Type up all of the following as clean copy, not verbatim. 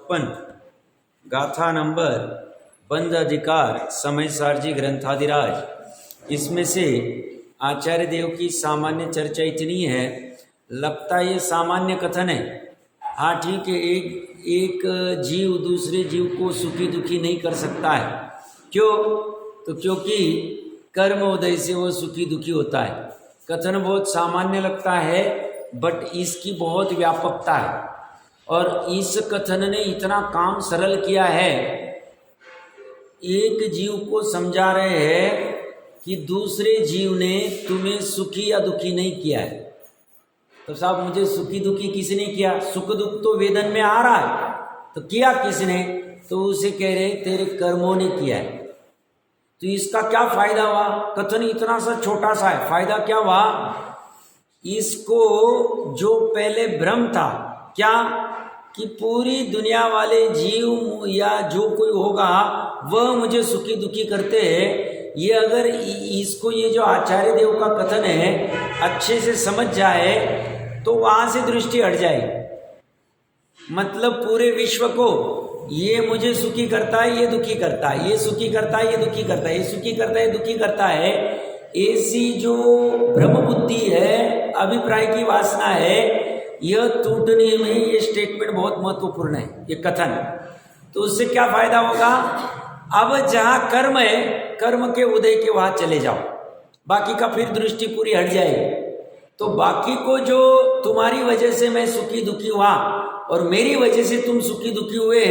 56 गाथा नंबर बंद अधिकार समय सारजी ग्रंथाधिराज। इसमें से आचार्य देव की सामान्य चर्चा इतनी है, लगता ये सामान्य कथन है। हाँ ठीक है, एक जीव दूसरे जीव को सुखी दुखी नहीं कर सकता है। क्यों? तो क्योंकि कर्म उदय से वो सुखी दुखी होता है। कथन बहुत सामान्य लगता है, बट इसकी बहुत व्यापकता है और इस कथन ने इतना काम सरल किया है। एक जीव को समझा रहे हैं कि दूसरे जीव ने तुम्हें सुखी या दुखी नहीं किया है। तो साहब मुझे सुखी दुखी किसने किया? सुख दुख तो वेदन में आ रहा है, तो किया किसने? तो उसे कह रहे तेरे कर्मों ने किया है। तो इसका क्या फायदा हुआ? कथन इतना सा छोटा सा है, फायदा क्या हुआ? इसको जो पहले भ्रम था क्या कि पूरी दुनिया वाले जीव या जो कोई होगा वह मुझे सुखी दुखी करते हैं, ये अगर इसको ये जो आचार्य देव का कथन है अच्छे से समझ जाए तो वहाँ से दृष्टि हट जाएगी। मतलब पूरे विश्व को ये मुझे सुखी करता है, ये दुखी करता है, ये सुखी करता है, ये दुखी करता है, ये सुखी करता है, ये दुखी करता है, ऐसी जो भ्रम बुद्धि है, अभिप्राय की वासना है, यह टूटने में ये स्टेटमेंट बहुत महत्वपूर्ण है, ये कथन। तो उससे क्या फायदा होगा? अब जहाँ कर्म है, कर्म के उदय के वहाँ चले जाओ, बाकी का फिर दृष्टि पूरी हट जाएगी। तो बाकी को जो तुम्हारी वजह से मैं सुखी दुखी हुआ और मेरी वजह से तुम सुखी दुखी हुए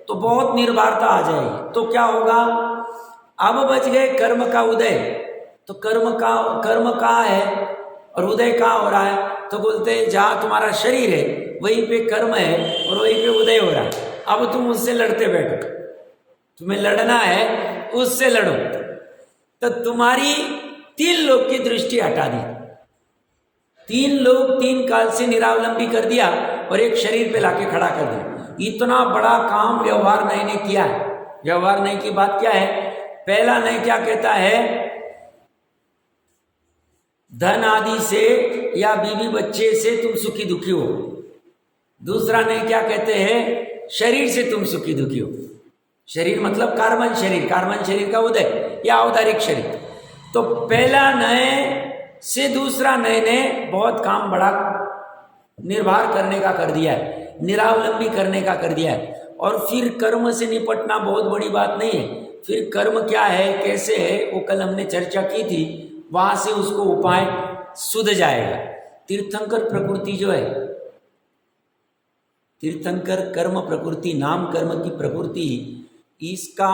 तो बहुत निर्भरता आ जाएगी। तो क्या होगा? अब बच गए कर्म का उदय। तो कर्म कहाँ है और उदय कहाँ हो रहा है? तो बोलते हैं जहाँ तुम्हारा शरीर है वहीं पे कर्म है और वहीं पे उदय हो रहा है। अब तुम उससे लड़ते बैठो, तुम्हें लड़ना है उससे लड़ो। तो तुम्हारी 3 लोग की दृष्टि हटा दी, 3 लोग 3 काल से निरावलंबी कर दिया और एक शरीर पे लाके खड़ा कर दिया। इतना बड़ा काम व्यवहार नय ने किया है। व्यवहार नय की बात क्या है? पहला नय क्या कहता है? धन आदि से या बीवी बच्चे से तुम सुखी दुखी हो। दूसरा नय क्या कहते हैं? शरीर से तुम सुखी दुखी हो। शरीर मतलब कार्बन शरीर, कार्बन शरीर का उदय या औदारिक शरीर। तो पहला नय से दूसरा नय ने बहुत काम बड़ा निर्भर करने का कर दिया है, निरावलंबी करने का कर दिया है। और फिर कर्म से निपटना बहुत बड़ी बात नहीं है। फिर कर्म क्या है, कैसे है, वो कल हमने चर्चा की थी, वहां से उसको उपाय सुध जाएगा। तीर्थंकर प्रकृति जो है, तीर्थंकर कर्म प्रकृति, नाम कर्म की प्रकृति, इसका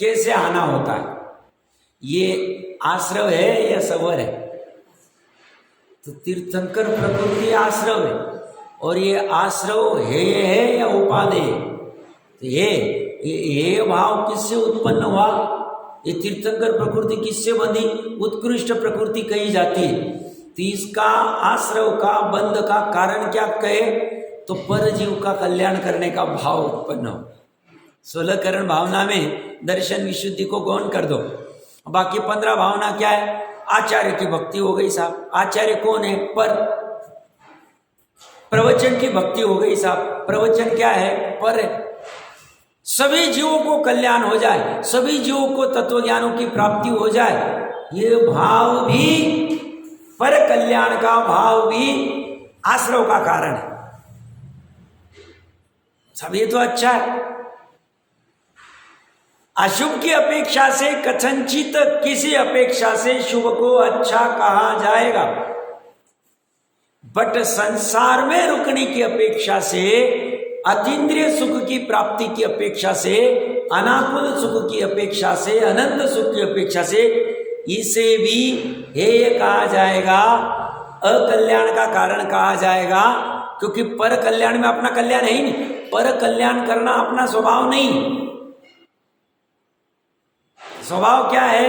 कैसे आना होता है? ये आश्रव है या सवर है? तो तीर्थंकर प्रकृति आश्रव है और ये आश्रव है या उपादेय है? तो ये भाव किससे उत्पन्न हुआ? ये तीर्थंकर प्रकृति किससे बंधी? उत्कृष्ट प्रकृति कही जाती है। तो इसका आश्रव का बंध का कारण क्या कहे? तो पर जीव का कल्याण करने का भाव उत्पन्न हो। 16 करण भावना में दर्शन विशुद्धि को गौण कर दो। बाकी 15 भावना क्या है? आचार्य की भक्ति हो गई साहब। आचार्य कौन है? पर। प्रवचन की भक्ति हो गई साहब। प्रवचन क्या है? पर है। सभी जीवों को कल्याण हो जाए, सभी जीवों को तत्व ज्ञानों की प्राप्ति हो जाए, ये भाव भी, पर कल्याण का भाव भी आश्रव का कारण है। सब ये तो अच्छा है। अशुभ की अपेक्षा से कथनचित किसी अपेक्षा से शुभ को अच्छा कहा जाएगा, बट संसार में रुकने की अपेक्षा से, अतीन्द्रिय सुख की प्राप्ति की अपेक्षा से, अनाकुल सुख की अपेक्षा से, अनंत सुख की अपेक्षा से इसे भी हेय कहा जाएगा, अकल्याण का कारण कहा जाएगा। क्योंकि पर कल्याण में अपना कल्याण है ही नहीं, पर कल्याण करना अपना स्वभाव नहीं। स्वभाव क्या है?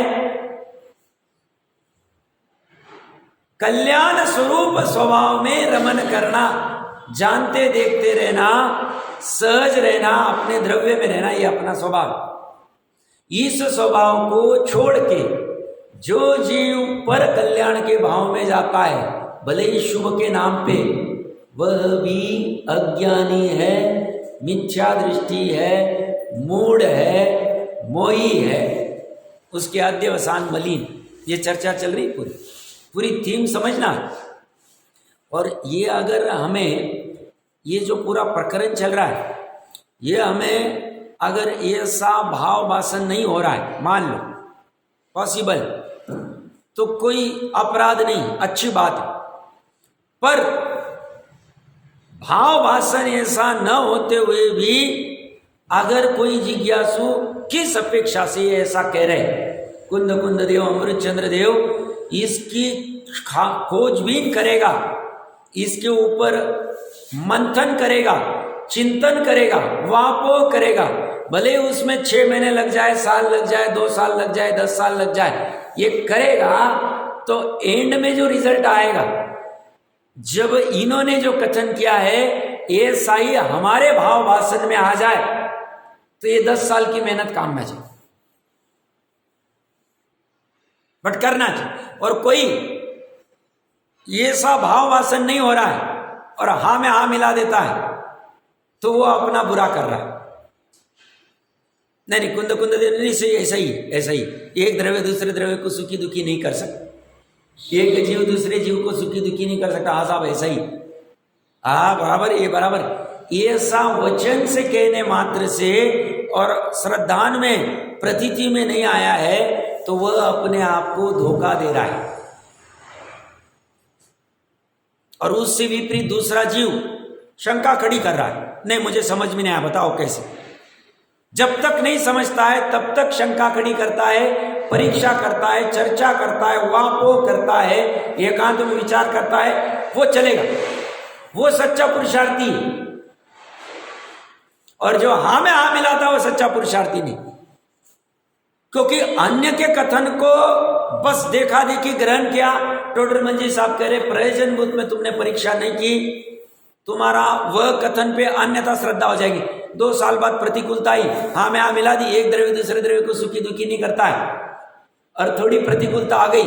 कल्याण स्वरूप स्वभाव में रमन करना, जानते देखते रहना, सहज रहना, अपने द्रव्य में रहना, ये अपना स्वभाव। इस स्वभाव को छोड़ के जो जीव पर कल्याण के भाव में जाता है, भले ही शुभ के नाम पे, वह भी अज्ञानी है मिथ्या दृष्टि है, मूढ़ है, मोही है, उसके अध्यवसान मलिन। ये चर्चा चल रही पूरी पूरी थीम समझना। और ये अगर हमें ये जो पूरा प्रकरण चल रहा है, ये हमें अगर ऐसा भाव वासन नहीं हो रहा है, मान लो पॉसिबल, तो कोई अपराध नहीं, अच्छी बात है। पर भाव वासन ऐसा न होते हुए भी अगर कोई जिज्ञासु किस अपेक्षा से ऐसा कह रहे, कुंद कुंद देव अमृत चंद्र देव इसकी खोजबीन करेगा, इसके ऊपर मंथन करेगा, चिंतन करेगा, वापो करेगा, भले उसमें 6 महीने लग जाए, साल लग जाए, 2 साल लग जाए, 10 साल लग जाए, ये करेगा तो एंड में जो रिजल्ट आएगा, जब इन्होंने जो कथन किया है ऐसा ही हमारे भाव वासन में आ जाए, तो ये 10 साल की मेहनत काम में जाए, बट करना चाहिए। और कोई ये सा भाव वासन नहीं हो रहा है और हाँ में हाँ मिला देता है, तो वो अपना बुरा कर रहा है। नहीं, कुंद कुंद नहीं, ऐसा ही एक द्रव्य दूसरे द्रव्य को सुखी दुखी नहीं कर सकता, एक जीव दूसरे जीव को सुखी दुखी नहीं कर सकता। हाँ साहब ऐसा ही, हाँ बराबर, ये बराबर। ऐसा वचन से कहने मात्र से और श्रद्धान में प्रतीति में नहीं आया है, तो वह अपने आप को धोखा दे रहा है। और उससे विपरीत दूसरा जीव शंका खड़ी कर रहा है, नहीं मुझे समझ में नहीं आया, बताओ कैसे। जब तक नहीं समझता है तब तक शंका खड़ी करता है, परीक्षा करता है, चर्चा करता है, वापो करता है, एकांत में विचार करता है, वो चलेगा, वो सच्चा पुरुषार्थी। और जो हाँ में हाँ मिलाता है वो सच्चा पुरुषार्थी नहीं, क्योंकि अन्य के कथन को बस देखा देखी ग्रहण किया। टोडर मंजी साहब कह रहे प्रयोजन बुद्ध में तुमने परीक्षा नहीं की, तुम्हारा वह कथन पे अन्यथा श्रद्धा हो जाएगी। 2 साल बाद प्रतिकूलता आई, हाँ में हाँ मिला दी, एक द्रव्य दूसरे द्रव्य को सुखी दुखी नहीं करता है, और थोड़ी प्रतिकूलता आ गई,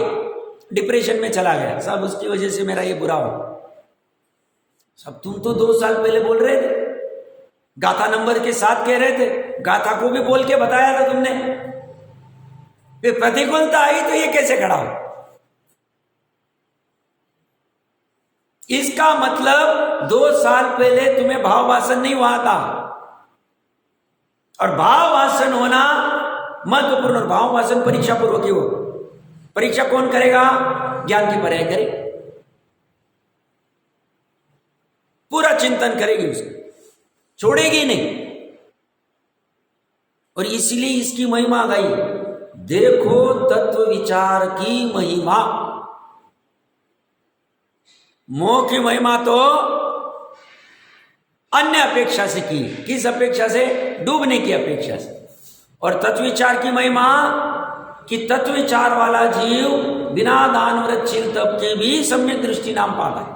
डिप्रेशन में चला गया, सब उसकी वजह से मेरा ये बुरा हो। सब तुम तो 2 साल पहले बोल रहे थे, गाथा नंबर के साथ कह रहे थे, गाथा को भी बोल के बताया था तुमने, फिर प्रतिकूलता आई तो ये कैसे खड़ा हो? इसका मतलब 2 साल पहले तुम्हें भाव वासन नहीं हुआ था, और भाव वासन होना महत्वपूर्ण। और भाव वासन परीक्षा पूर्वक ही हो। परीक्षा कौन करेगा? ज्ञान की पर्याय करे, पूरा चिंतन करेगी, उसको छोड़ेगी नहीं। और इसलिए इसकी महिमा गई, देखो तत्व विचार की महिमा। मोह की महिमा तो अन्य अपेक्षा से की, किस अपेक्षा से? डूबने की अपेक्षा से। और तत्व विचार की महिमा कि तत्व विचार वाला जीव बिना दान व्रत शील तप के भी सम्यक दृष्टि नाम पाता है।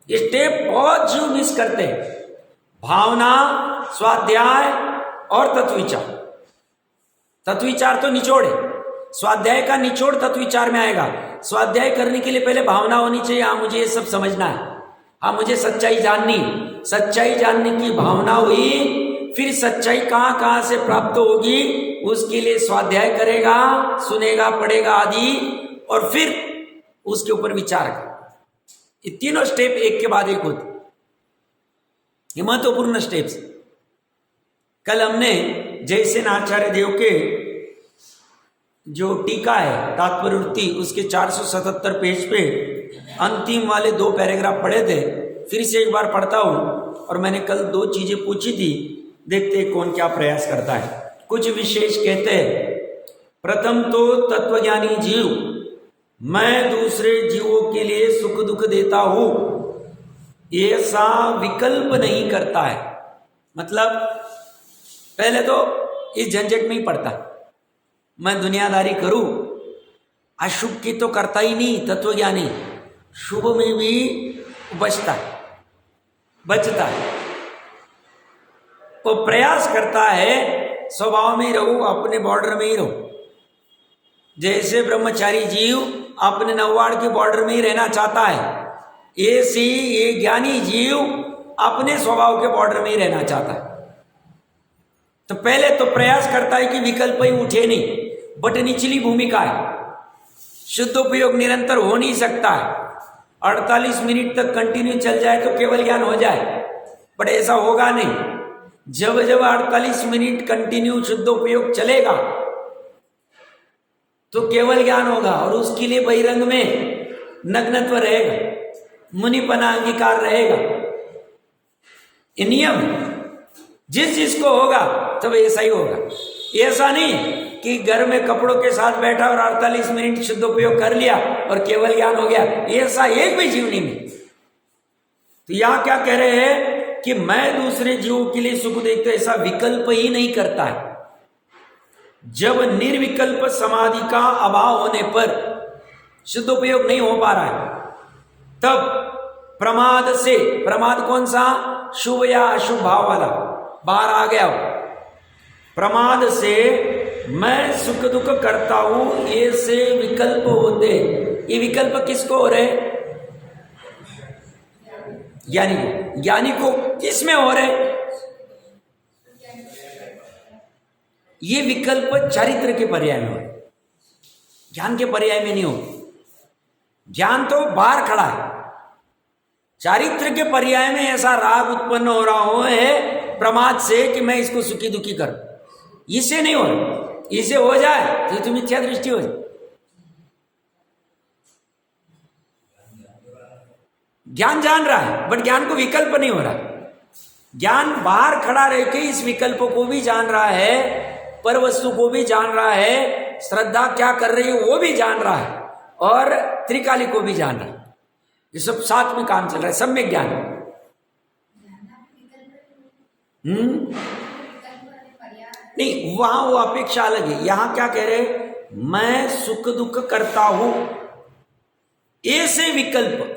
ये स्टेप बहुत जीव मिस करते हैं, भावना, स्वाध्याय और तत्व विचार। तत्व विचार तो निचोड़ है, स्वाध्याय का निचोड़ तत्व विचार में आएगा। स्वाध्याय करने के लिए पहले भावना होनी चाहिए, हाँ मुझे ये सब समझना है, हाँ मुझे सच्चाई जाननी। सच्चाई जानने की भावना हुई, फिर सच्चाई कहाँ कहाँ से प्राप्त होगी उसके लिए स्वाध्याय करेगा, सुनेगा, पढ़ेगा आदि, और फिर उसके ऊपर विचार करेगा। ये तीनों स्टेप एक के बाद एक होते, ये महत्वपूर्ण स्टेप्स। कल हमने जयसेन आचार्य देव के जो टीका है तात्पर्य वृत्ति, उसके 477 पेज पे अंतिम वाले 2 पैराग्राफ पढ़े थे, फिर से एक बार पढ़ता हूँ। और मैंने कल 2 चीजें पूछी थी, देखते हैं कौन क्या प्रयास करता है। कुछ विशेष कहते हैं, प्रथम तो तत्वज्ञानी जीव मैं दूसरे जीवों के लिए सुख दुख देता हूं, ऐसा विकल्प नहीं करता है। मतलब पहले तो इस झंझट में ही पड़ता, मैं दुनियादारी करूं, अशुभ की तो करता ही नहीं तत्वज्ञानी, शुभ में भी बचता है। वो प्रयास करता है स्वभाव में ही रहूं, अपने बॉर्डर में ही रहूं। जैसे ब्रह्मचारी जीव अपने नौवाड़ के बॉर्डर में ही रहना चाहता है, ऐसे ये ज्ञानी जीव अपने स्वभाव के बॉर्डर में ही रहना चाहता है। तो पहले तो प्रयास करता है कि विकल्प ही उठे नहीं, बट निचली भूमिका है, शुद्धोपयोग निरंतर हो नहीं सकता है। 48 मिनट तक कंटिन्यू चल जाए तो केवल ज्ञान हो जाए, बट ऐसा होगा नहीं। जब जब 48 मिनट कंटिन्यू शुद्धोपयोग चलेगा तो केवल ज्ञान होगा, और उसके लिए बहिरंग में नग्नत्व रहेगा, मुनिपना अंगीकार रहेगा। ये नियम जिस जिसको होगा तब ऐसा ही होगा। ऐसा नहीं कि घर में कपड़ों के साथ बैठा और 48 मिनट शुद्धोपयोग कर लिया और केवल ज्ञान हो गया, ऐसा एक भी जीव नहीं मिला। तो यहां क्या कह रहे हैं कि मैं दूसरे जीवों के लिए सुख देखता, ऐसा विकल्प ही नहीं करता है। जब निर्विकल्प समाधि का अभाव होने पर शुद्धोपयोग नहीं हो पा रहा है, तब प्रमाद से, प्रमाद कौन सा, शुभ या अशुभ भाव वाला बाहर आ गया हो, प्रमाद से मैं सुख दुख करता हूं, ऐसे विकल्प होते। ये विकल्प किसको हो रहे, ज्ञानी को। ज्ञानी को किस में हो रहे, ये विकल्प चारित्र के पर्याय में हो, ज्ञान के पर्याय में नहीं हो। ज्ञान तो बाहर खड़ा है, चारित्र के पर्याय में ऐसा राग उत्पन्न हो रहा हो है प्रमाद से कि मैं इसको सुखी दुखी करूं, इससे नहीं हो रहा। इसे हो जाए तो तुम मिथ्या दृष्टि हो जाए। ज्ञान जान रहा है बट ज्ञान को विकल्प नहीं हो रहा। ज्ञान बाहर खड़ा रह के इस विकल्प को भी जान रहा है, पर वस्तु को भी जान रहा है, श्रद्धा क्या कर रही है वो भी जान रहा है, और त्रिकाली को भी जान रहा है। ये सब साथ में काम चल रहा है, सब में ज्ञान। नहीं, वहां वो अपेक्षा अलग है। यहां क्या कह रहे, मैं सुख दुख करता हूं, ऐसे विकल्प।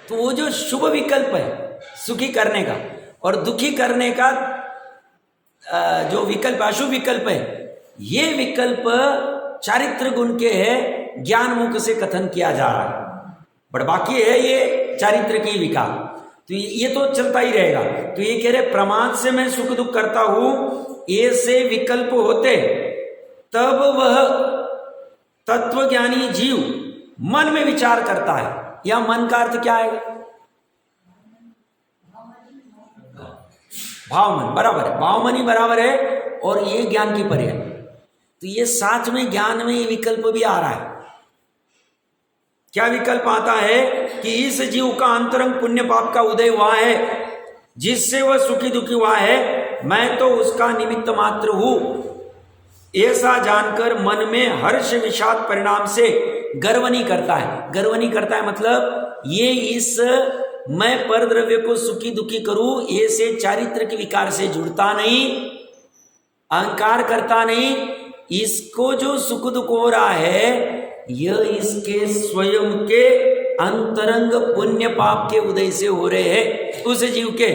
तो वो जो शुभ विकल्प है सुखी करने का और दुखी करने का जो विकल्प अशुभ विकल्प है, ये विकल्प चारित्र गुण के है, ज्ञान मुख से कथन किया जा रहा है। बट बाकी है ये चारित्र की विकार, तो ये तो चलता ही रहेगा। तो ये कह रहे प्रमाद से मैं सुख दुख करता हूं, ऐसे विकल्प होते, तब वह तत्वज्ञानी जीव मन में विचार करता है। या मन का अर्थ क्या है, भाव मन, बराबर है, भाव मन ही बराबर है, और ये ज्ञान की पर्याय। तो ये साथ में ज्ञान में ये विकल्प भी आ रहा है। क्या विकल्प आता है कि इस जीव का अंतरंग पुण्य पाप का उदय हुआ है, जिससे वह सुखी दुखी हुआ है, मैं तो उसका निमित्त मात्र हूं। ऐसा जानकर मन में हर्ष विषाद परिणाम से गर्व नहीं करता है। गर्व नहीं करता है मतलब ये इस मैं पर द्रव्य को सुखी दुखी करूं, ऐसे चारित्र के विकार से जुड़ता नहीं, अहंकार करता नहीं। इसको जो सुख दुख हो रहा है यह इसके स्वयं के अंतरंग पुण्य पाप के उदय से हो रहे हैं उस जीव के।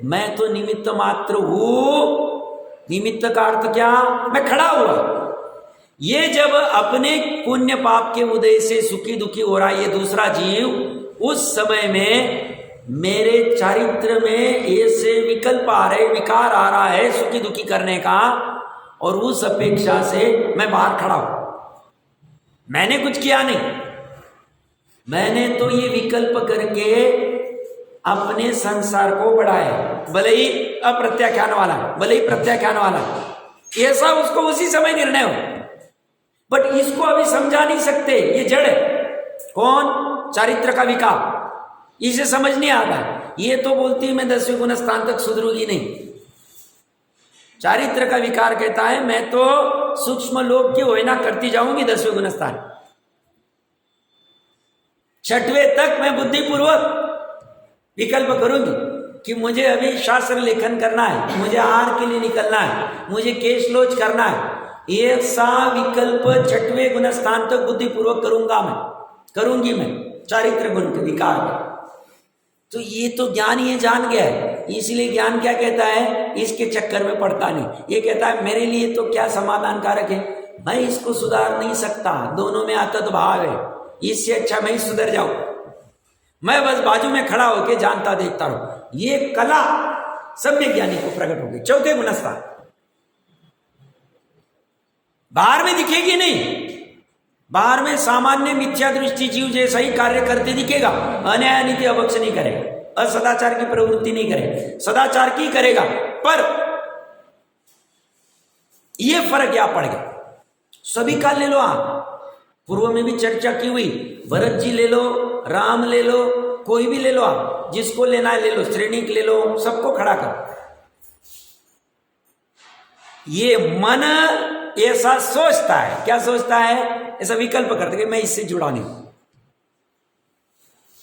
मैं तो निमित्त मात्र हूं। निमित्त का अर्थ क्या, मैं खड़ा हुआ। ये जब अपने पुण्य पाप के उदय से सुखी दुखी हो रहा है ये दूसरा जीव, उस समय में मेरे चारित्र में ऐसे विकल्प आ रहे, विकार आ रहा है सुखी दुखी करने का, और उस अपेक्षा से मैं बाहर खड़ा हूं। मैंने कुछ किया नहीं, मैंने तो ये विकल्प करके अपने संसार को बढ़ाया, भले ही अप्रत्याख्यान वाला, भले ही प्रत्याख्यान वाला, ऐसा उसको उसी समय निर्णय हो। बट इसको अभी समझा नहीं सकते, ये जड़ है। कौन, चारित्र का विकार, इसे समझ नहीं आता। ये तो बोलती है मैं 10वें गुण स्थान तक सुधरूंगी नहीं। चारित्र का विकार कहता है मैं तो सूक्ष्म लोक की होना करती जाऊंगी 10वें गुण स्थान, 6वें तक मैं बुद्धिपूर्वक विकल्प करूंगी कि मुझे अभी शास्त्र लेखन करना है, मुझे आहार के लिए निकलना है, मुझे केशलोच करना है। ऐसा विकल्प 6वें गुण स्थान तक बुद्धिपूर्वक करूंगी मैं चारित्र गुण के विकार में। तो ये तो ज्ञान ये जान गया है, इसलिए ज्ञान क्या कहता है, इसके चक्कर में पड़ता नहीं। ये कहता है मेरे लिए तो क्या समाधान कारक है, मैं इसको सुधार नहीं सकता, दोनों में आतत भाव है, इससे अच्छा मैं ही सुधर जाऊं, मैं बस बाजू में खड़ा होकर जानता देखता रहूं। ये कला सम्यक ज्ञानी को प्रकट होगी। चौथे गुणस्थान बाहर में दिखेगी नहीं, बाहर में सामान्य मिथ्या दृष्टि जीव जैसा ही कार्य करते दिखेगा, अन्याय अनित्य अभक्ष नहीं करेगा, असदाचार की प्रवृत्ति नहीं करेगा, सदाचार की करेगा। पर यह फर्क क्या पड़ गया? सभी का ले लो आप, पूर्व में भी चर्चा की हुई, भरत जी ले लो, राम ले लो, कोई भी ले लो आप, जिसको लेना है ले लो, श्रेणिक ले लो, सबको खड़ा करो। ये मन ऐसा सोचता है, क्या सोचता है? ऐसा विकल्प करते कि मैं इससे जुड़ा नहीं।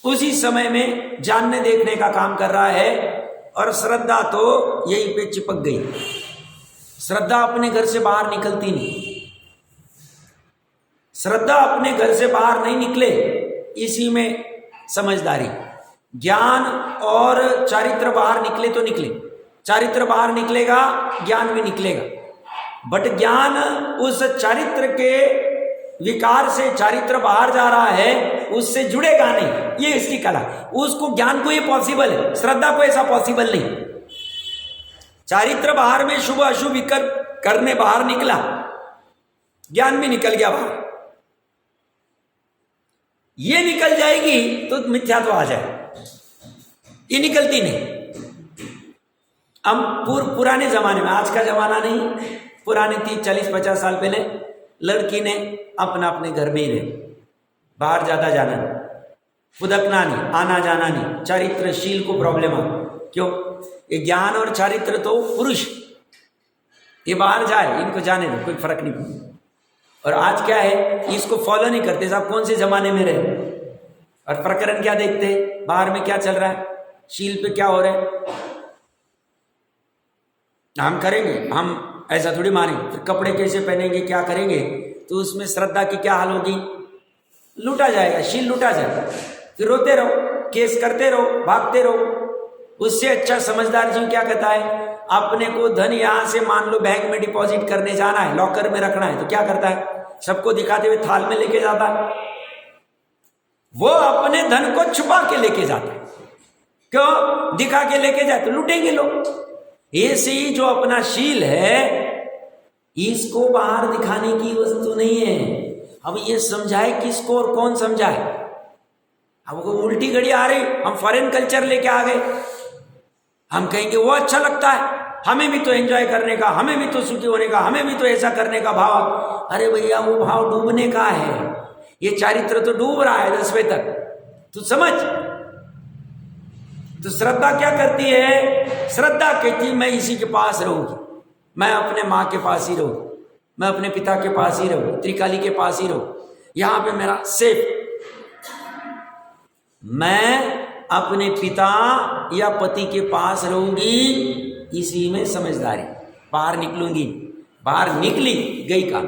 उसी समय में जानने देखने का काम कर रहा है, और श्रद्धा तो यहीं पे चिपक गई। श्रद्धा अपने घर से बाहर निकलती नहीं, श्रद्धा अपने घर से बाहर नहीं निकले, इसी में समझदारी। ज्ञान और चारित्र बाहर निकले तो निकले, चारित्र बाहर निकलेगा ज्ञान भी निकलेगा, बट ज्ञान उस चारित्र के विकार से, चारित्र बाहर जा रहा है, उससे जुड़ेगा नहीं। ये इसकी कला, उसको ज्ञान को ये पॉसिबल है, श्रद्धा को ऐसा पॉसिबल नहीं। चारित्र बाहर में शुभ अशुभ विकल्प करने बाहर निकला, ज्ञान भी निकल गया बाहर। ये निकल जाएगी तो मिथ्यात्व आ जाए, ये निकलती नहीं। हम पुराने जमाने में, आज का जमाना नहीं, पुराने 30-40-50 साल पहले लड़की ने अपना अपने घर में ही रहे, बाहर ज्यादा जाना नहीं, फुदकना नहीं, आना जाना नहीं, चारित्रशील को प्रॉब्लम आ। क्यों? ये ज्ञान और चारित्र तो पुरुष, ये बाहर जाए, इनको जाने दो, कोई फर्क नहीं पड़ता। और आज क्या है, इसको फॉलो नहीं करते, साहब कौन से जमाने में रहे। और प्रकरण क्या देखते हैं, बाहर में क्या चल रहा है, शील पे क्या हो रहा है, हम करेंगे, हम ऐसा थोड़ी मानेंगे, फिर कपड़े कैसे पहनेंगे, क्या करेंगे, तो उसमें श्रद्धा की क्या हाल होगी, लूटा जाएगा, शील लूटा जाएगा। फिर रोते रहो, केस करते रहो, भागते रहो। उससे अच्छा समझदार जीव क्या कहता है, अपने को धन यहां से मान लो बैंक में डिपॉजिट करने जाना है, लॉकर में रखना है, तो क्या करता है, सबको दिखाते हुए थाल में लेके जाता है। वो अपने धन को छुपा के लेके जाता है, क्यों? दिखा के लेके जाए तो लूटेंगे लोग। ऐसे ही जो अपना शील है, इसको बाहर दिखाने की वस्तु नहीं है। अब ये समझाए किसको और कौन समझाए? अब वो उल्टी घड़ी आ रही, हम फॉरेन कल्चर लेके आ गए, हम कहेंगे वो अच्छा लगता है, हमें भी तो एंजॉय करने का, हमें भी तो सुखी होने का, हमें भी तो ऐसा करने का भाव। अरे भैया, वो भाव डूबने का है, ये चारित्र तो डूब रहा है 10वें तक, तू समझ। तो श्रद्धा क्या करती है? श्रद्धा कहती है मैं इसी के पास रहूंगी, मैं अपने माँ के पास ही रहूँ, मैं अपने पिता के पास ही रहूँ, त्रिकाली के पास ही रहूँ, यहां पे मेरा सेफ। मैं अपने पिता या पति के पास रहूंगी, इसी में समझदारी। बाहर निकलूंगी, बाहर निकली गई काम।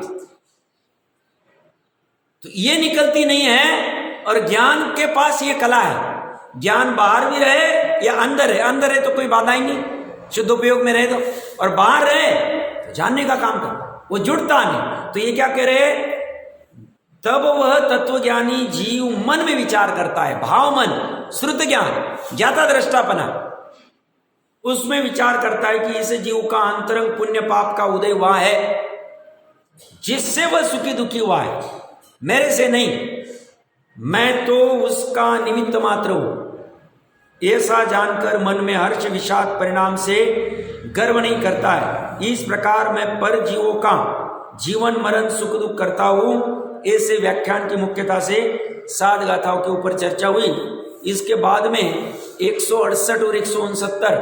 तो ये निकलती नहीं है। और ज्ञान के पास ये कला है, ज्ञान बाहर भी रहे या अंदर है, अंदर है तो कोई बाधा ही नहीं, शुद्ध उपयोग में रहे तो, और बाहर रहे तो जानने का काम कर, वो जुड़ता नहीं। तो ये क्या कह रहे, तब वह तत्वज्ञानी जीव मन में विचार करता है, भाव मन, श्रुत ज्ञान, ज्ञाता दृष्टापना, उसमें विचार करता है कि इस जीव का अंतरंग पुण्य पाप का उदय हुआ है, जिससे वह सुखी दुखी हुआ है, मेरे से नहीं, मैं तो उसका निमित्त मात्र हूं। ऐसा जानकर मन में हर्ष विषाद परिणाम से गर्व नहीं करता है। इस प्रकार मैं पर जीवों का जीवन मरण सुख दुख करता हूं। ऐसे व्याख्यान की मुख्यता से 7 गाथाओं के ऊपर चर्चा हुई। इसके बाद में 168 और 169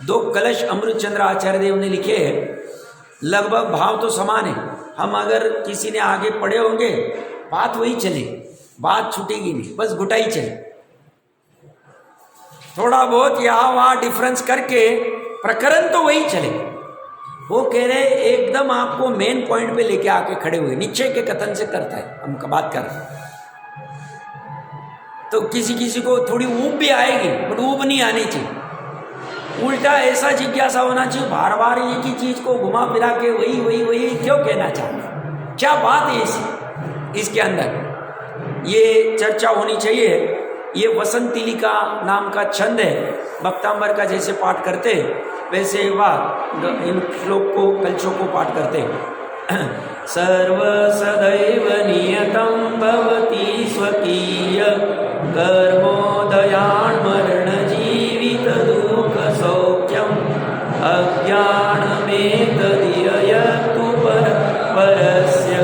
2 कलश अमृतचंद्र आचार्य देव ने लिखे हैं। लगभग भाव तो समान है। हम अगर किसी ने आगे पढ़े होंगे, बात वही चले, बात छूटेगी नहीं, बस घुटाई चले। थोड़ा बहुत यहाँ वहाँ डिफरेंस करके प्रकरण तो वही चले। वो कह रहे एकदम आपको मेन पॉइंट पे लेके आके खड़े हुए, निश्चय के कथन से करता है, हम बात कर रहे हैं। तो किसी किसी को थोड़ी ऊब भी आएगी, बट ऊब नहीं आनी चाहिए। उल्टा ऐसा जिज्ञासा होना चाहिए, बार बार एक ही चीज को घुमा फिरा के वही वही वही क्यों कहना चाहते, क्या बात है इसके अंदर, ये चर्चा होनी चाहिए। ये वसंतिलिका नाम का छंद है, भक्तांबर का जैसे पाठ करते वैसे एक बार इन श्लोक को कलशों को पाठ करते। सर्व सदैव नियतं भवति स्वकीय कर्मोदयान् मरण जीवित दुःख सौख्यम् अज्ञानमेतदिययतु परस्य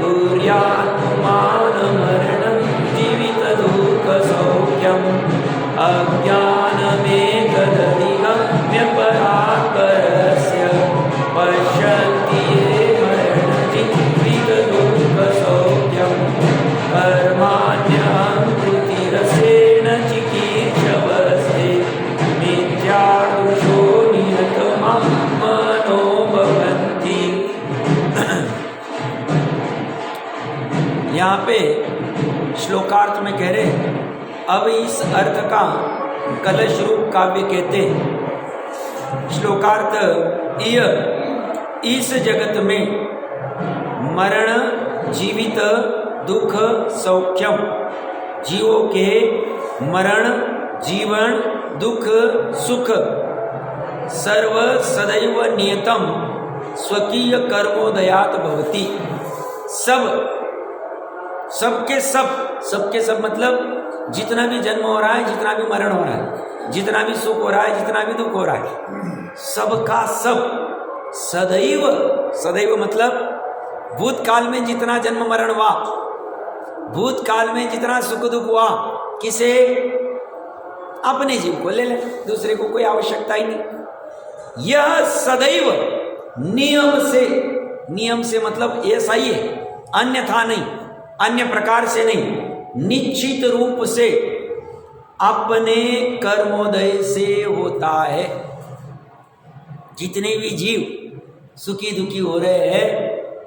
दुर्यात्मान मरणं जीवित दुःख सौख्यम् अज्ञानमेतदधिगम्य परात् परस्य पश्यन्ति ये मरण जीवित दुःख सौख्यम् कर्माण्यहं कृतिरसेन चिकीर्षवस्ते मिथ्यादुषो नियतमं मनो भवन्ति। यहाँ पे श्लोकार्थ में कह रहे, अब इस अर्थ का कलश रूप काव्य कहते हैं। श्लोकार्थ, इस जगत में मरण जीवित दुख सौख्यम, जीवों के मरण जीवन दुख सुख सर्व सदैव नियतम स्वकीय कर्मोदयात भवति। सबके सब मतलब जितना भी जन्म हो रहा है, जितना भी मरण हो रहा है, जितना भी सुख हो रहा है, जितना भी दुख हो रहा है, सबका सब सदैव मतलब भूतकाल में जितना जन्म मरण हुआ, भूतकाल में जितना सुख दुख हुआ, किसे? अपने जीव को ले ले, दूसरे को कोई आवश्यकता ही नहीं। यह सदैव नियम से मतलब ऐसा ही है, अन्यथा नहीं, अन्य प्रकार से नहीं, निश्चित रूप से अपने कर्मोदय से होता है। जितने भी जीव सुखी दुखी हो रहे हैं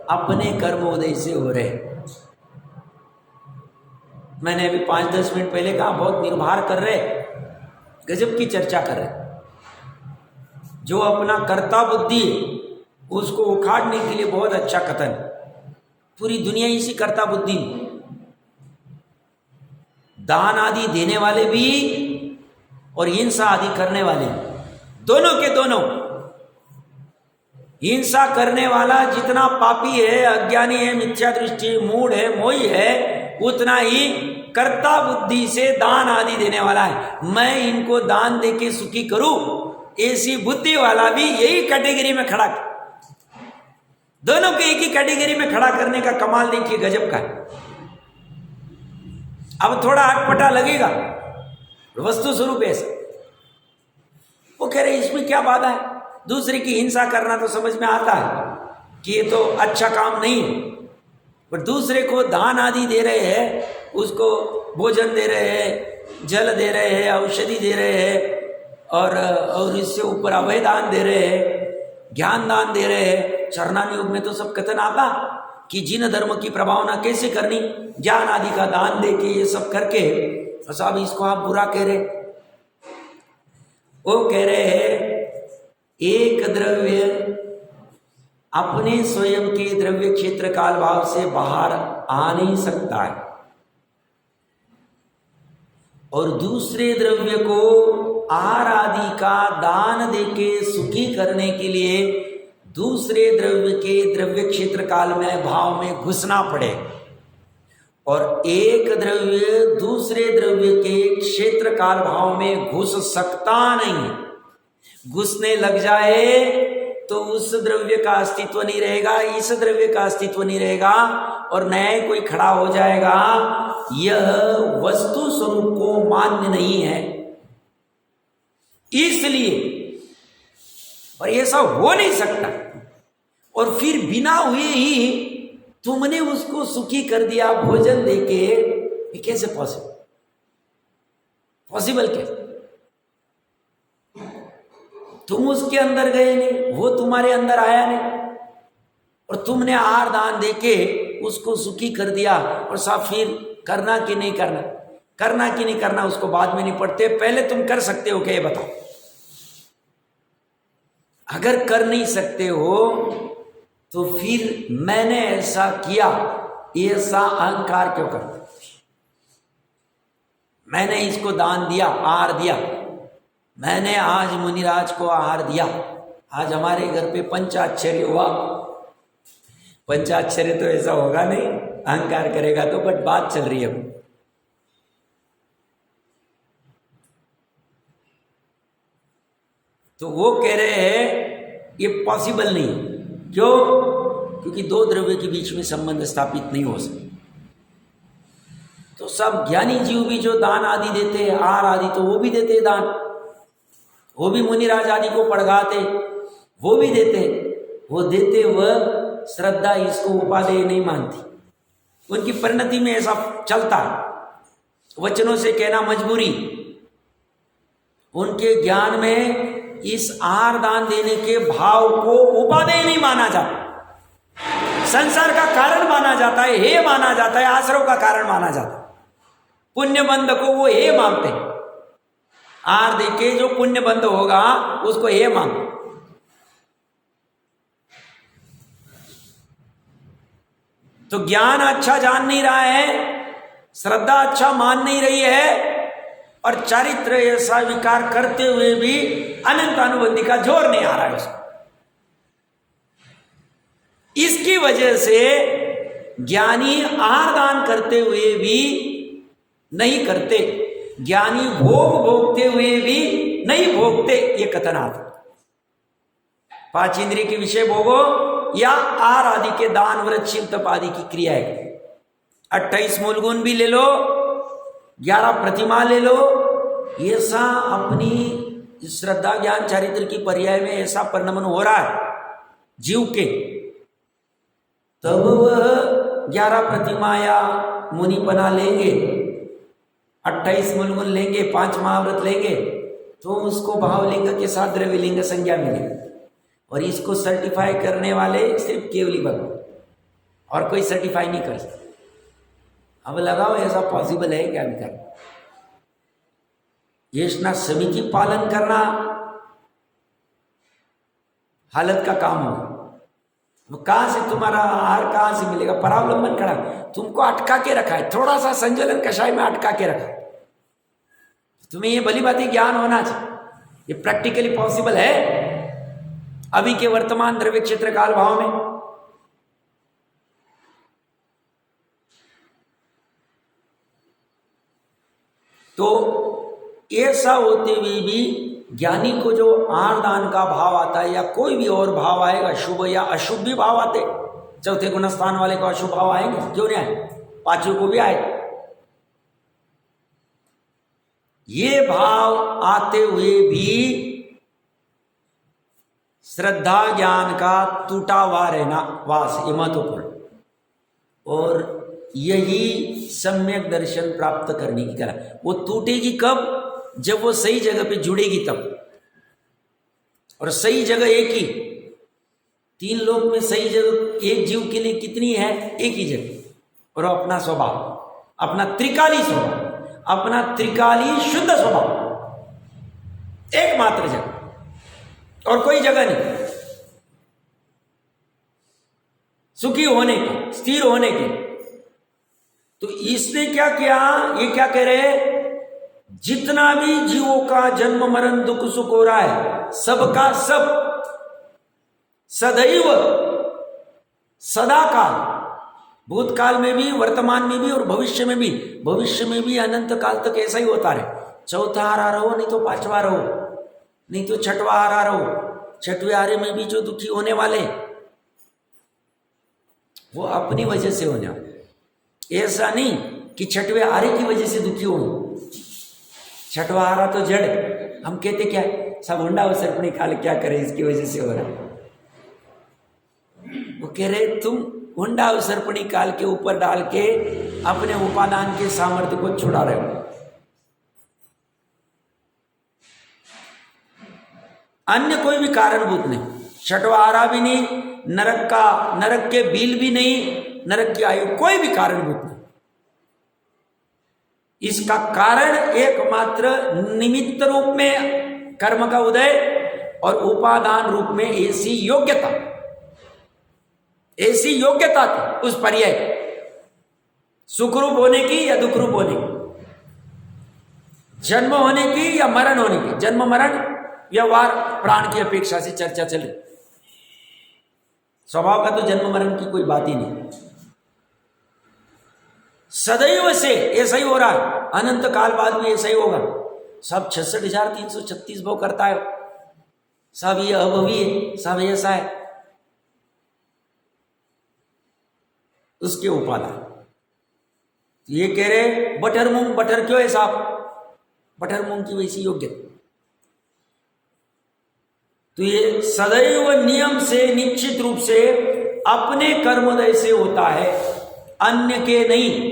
अपने कर्मोदय से हो रहे हैं। मैंने अभी 5-10 मिनट पहले कहा, बहुत निर्भर कर रहे, गजब की चर्चा कर रहे। जो अपना कर्ता बुद्धि है उसको उखाड़ने के लिए बहुत अच्छा कथन। पूरी दुनिया इसी कर्ता बुद्धि, दान आदि देने वाले भी और हिंसा आदि करने वाले, दोनों के दोनों। हिंसा करने वाला जितना पापी है, अज्ञानी है, मिथ्या दृष्टि, मूढ़ है, मोही है, उतना ही कर्ता बुद्धि से दान आदि देने वाला है। मैं इनको दान देके सुखी करूं, ऐसी बुद्धि वाला भी यही कैटेगरी में खड़ा। दोनों को एक ही कैटेगरी में खड़ा करने का कमाल देखिए, गजब का है। अब थोड़ा अटपटा लगेगा, वस्तु स्वरूप ऐसा। वो कह रहे इसमें क्या बाधा है, दूसरे की हिंसा करना तो समझ में आता है कि ये तो अच्छा काम नहीं है, पर दूसरे को दान आदि दे रहे हैं, उसको भोजन दे रहे हैं, जल दे रहे हैं, औषधि दे रहे हैं, और इससे ऊपर अभय दान दे रहे हैं, ज्ञान दान दे रहे हैं। चरणान योग में तो सब कथन आता कि जिन धर्म की प्रभावना कैसे करनी, ज्ञान आदि का दान दे के ये सब करके, और साहब इसको आप बुरा कह रहे। वो कह रहे हैं एक द्रव्य अपने स्वयं के द्रव्य क्षेत्र काल भाव से बाहर आ नहीं सकता है, और दूसरे द्रव्य को आहार आदि का दान देके सुखी करने के लिए दूसरे द्रव्य के द्रव्य क्षेत्र काल में भाव में घुसना पड़े, और एक द्रव्य दूसरे द्रव्य के क्षेत्र काल भाव में घुस सकता नहीं। घुसने लग जाए तो उस द्रव्य का अस्तित्व नहीं रहेगा, इस द्रव्य का अस्तित्व नहीं रहेगा, और नया कोई खड़ा हो जाएगा। यह वस्तु स्वरूप को मान्य नहीं है, इसलिए, और ऐसा हो नहीं सकता। और फिर बिना हुए ही तुमने उसको सुखी कर दिया भोजन देके, ये कैसे पॉसिबल कैसे? तुम उसके अंदर गए नहीं, वो तुम्हारे अंदर आया नहीं, और तुमने आहार दान देके उसको सुखी कर दिया। और साहब फिर करना कि नहीं करना, करना कि नहीं करना उसको बाद में नहीं पड़ते, पहले तुम कर सकते हो क्या ये बताओ। अगर कर नहीं सकते हो तो फिर मैंने ऐसा किया, ऐसा अहंकार क्यों करते? मैंने इसको दान दिया, आहार दिया, मैंने आज मुनिराज को आहार दिया, आज हमारे घर पे पंचाक्षरी हुआ। पंचाक्षरी तो ऐसा होगा नहीं, अहंकार करेगा तो, बट बात चल रही है। तो वो कह रहे हैं ये पॉसिबल नहीं। क्यों? क्योंकि दो द्रव्य के बीच में संबंध स्थापित नहीं हो सकता। तो सब ज्ञानी जीव भी जो दान आदि देते हैं, आहार आदि, तो वो भी देते हैं दान, वो भी मुनिराज आदि को पढ़ाते, वो भी देते, वो देते वह श्रद्धा इसको उपादेय नहीं मानती। उनकी परिणति में ऐसा चलता है, वचनों से कहना मजबूरी। उनके ज्ञान में इस आहार दान देने के भाव को उपादेय नहीं माना जाता, संसार का कारण माना जाता है, हे माना जाता है, आश्रव का कारण माना जाता है। पुण्य बंध को वो हे मानते हैं, आहार दे के जो पुण्य बंध होगा उसको हे मानते। तो ज्ञान अच्छा जान नहीं रहा है, श्रद्धा अच्छा मान नहीं रही है, और चारित्र ऐसा विकार करते हुए भी अनंत अनुबंधी का जोर नहीं आ रहा है उसको। इसकी वजह से ज्ञानी आहार दान करते हुए भी नहीं करते, ज्ञानी भोग भोगते हुए भी नहीं भोगते, ये कथन आता। पांच इंद्रिय के विषय भोगो या आहार आदि के दान, व्रत, शील, तप आदि की क्रिया है। 28 मूल गुण भी ले लो, 11 प्रतिमा ले लो, ऐसा अपनी श्रद्धा ज्ञान चारित्र की पर्याय में ऐसा परिणमन हो रहा है जीव के, तब वह 11 प्रतिमा या मुनिपना लेंगे, 28 मूल गुण लेंगे, 5 महाव्रत लेंगे, तो उसको भावलिंग के साथ द्रव्यलिंग संज्ञा मिलेगी। और इसको सर्टिफाई करने वाले सिर्फ केवली भगवान, और कोई सर्टिफाई नहीं कर सकता। अब लगाओ ऐसा पॉसिबल है क्या? विकार येषणा समिति पालन करना हालत का काम होगा। कहां से तुम्हारा आहार कहां से मिलेगा? परावलंबन खड़ा, तुमको अटका के रखा है, थोड़ा सा संजलन कषाय में अटका के रखा है। तुम्हें ये भली बात ज्ञान होना चाहिए, ये प्रैक्टिकली पॉसिबल है अभी के वर्तमान द्रव्य क्षेत्र काल भाव में। तो ऐसा होते हुए भी ज्ञानी को जो आहार दान का भाव आता है, या कोई भी और भाव आएगा, शुभ या अशुभ भी भाव आते, चौथे गुणस्थान वाले को अशुभ भाव आएंगे, क्यों नहीं आए? पांचों को भी आए। ये भाव आते हुए भी श्रद्धा ज्ञान का टूटा हुआ रहना वास, ये महत्वपूर्ण। और यही सम्यक दर्शन प्राप्त करने की कला। वो टूटेगी कब? जब वो सही जगह पे जुड़ेगी तब। और सही जगह एक ही, 3 लोक में सही जगह एक जीव के लिए कितनी है? एक ही जगह। और अपना स्वभाव, अपना त्रिकाली स्वभाव, अपना त्रिकाली शुद्ध स्वभाव, एकमात्र जगह और कोई जगह नहीं। सुखी होने के, स्थिर होने के। तो इसने क्या किया? ये क्या कह रहे हैं? जितना भी जीवों का जन्म मरण दुख सुख हो रहा है, सबका सब सदैव सदा काल, भूतकाल में भी, वर्तमान में भी और भविष्य में भी। भविष्य में भी अनंत काल तक ऐसा ही होता रहे। चौथा हारा रहो, नहीं तो 5वां रहो, नहीं तो 6वां हारा रहो। 6वें हारे में भी जो दुखी होने वाले वो अपनी वजह से होने वाले। ऐसा नहीं कि 6वें हारे की वजह से दुखी हो। 6वां हारा तो जड़, हम कहते क्या सब हुंडा और सरपणी काल क्या करे, इसकी वजह से हो रहा है। वो कह रहे तुम हुंडा और सरपणी काल के ऊपर डाल के अपने उपादान के सामर्थ्य को छुड़ा रहे हो। अन्य कोई भी कारणभूत नहीं, 6वां हारा भी नहीं, नरक के बिल भी नहीं, नरक की आयु, कोई भी कारणभूत नहीं। इसका कारण एकमात्र निमित्त रूप में कर्म का उदय और उपादान रूप में ऐसी योग्यता थी उस पर्याय, सुखरूप होने की या दुखरूप होने की। जन्म होने की या मरण होने की, जन्म मरण व्यवहार प्राण की अपेक्षा से चर्चा चल रही। स्वभाव का तो जन्म मरण की कोई बात ही नहीं, सदैव से ऐसा ही हो रहा है, अनंत काल बाद भी ऐसा ही होगा। सब 66,336 भव करता है, सब ये अभवी है, सब ऐसा है, उसके उपादान। ये कह रहे बटर मूंग, बटर क्यों है साहब, बटर मूंग की वैसी योग्यता। तो ये सदैव नियम से निश्चित रूप से अपने कर्मोदय से होता है, अन्य के नहीं।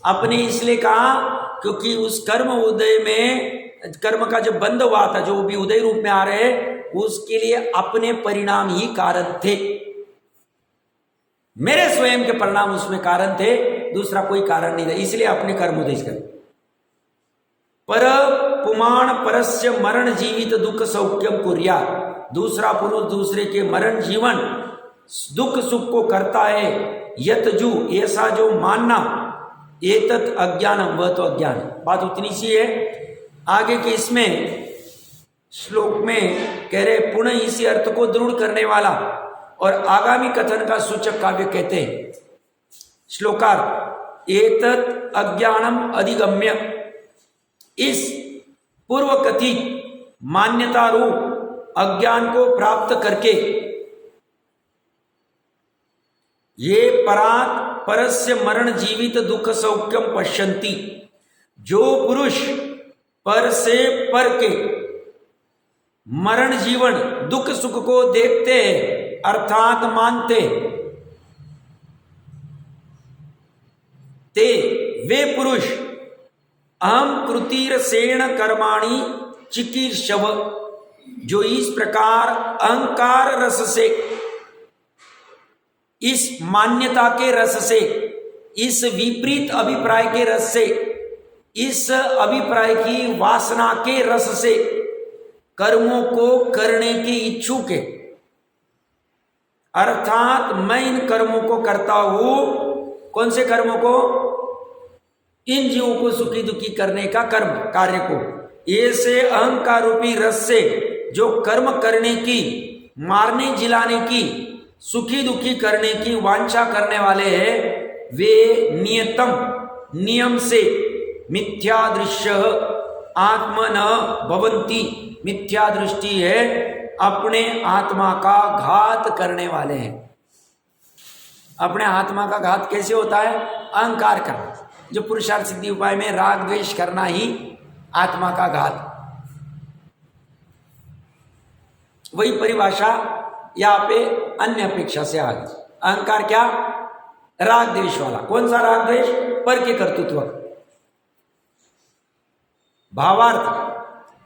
अपने इसलिए कहा क्योंकि उस कर्म उदय में, कर्म का जो बंध हुआ था, जो भी उदय रूप में आ रहे, उसके लिए अपने परिणाम ही कारण थे। मेरे स्वयं के परिणाम उसमें कारण थे, दूसरा कोई कारण नहीं था, इसलिए अपने कर्म उदय कर। पर पुमाण परस्य मरण जीवित दुख सौख्यम कुर्या, दूसरा पुरुष दूसरे के मरण जीवन दुख सुख को करता है। यतजु, ऐसा जो मानना, एतत् अज्ञानम, वह तो अज्ञान। बात उतनी सी है। आगे के इसमें श्लोक में कह रहे पुनः इसी अर्थ को दृढ़ करने वाला और आगामी कथन का सूचक काव्य कहते हैं। श्लोकार एतत् अज्ञानम अधिगम्य, इस पूर्व कथित मान्यता रूप अज्ञान को प्राप्त करके ये परात परस्य मरण जीवित दुख सौख्यम पश्यन्ति, जो पुरुष पर से पर के मरण जीवन दुख सुख को देखते हैं, अर्थात मानते, ते वे पुरुष अहम कृतिरसेण कर्माणि चिकीर्षव, जो इस प्रकार अहंकार रस से, इस मान्यता के रस से, इस विपरीत अभिप्राय के रस से, इस अभिप्राय की वासना के रस से कर्मों को करने की इच्छुक है। अर्थात मैं इन कर्मों को करता हूं, कौन से कर्मों को, इन जीवों को सुखी दुखी करने का कर्म कार्य को, ऐसे अहंकार रूपी रस से जो कर्म करने की, मारने जिलाने की, सुखी दुखी करने की वांछा करने वाले हैं, वे नियतम नियम से मिथ्या दृश्य आत्मन भवंती, मिथ्या दृष्टि है, अपने आत्मा का घात करने वाले हैं। अपने आत्मा का घात कैसे होता है, अहंकार करना, जो पुरुषार्थ सिद्धि उपाय में राग द्वेष करना ही आत्मा का घात। वही परिभाषा यहाँ पे अन्य अपेक्षा से आ गई। अहंकार क्या, राग द्वेष वाला। कौन सा राग द्वेष, पर के कर्तृत्व। भावार्थ,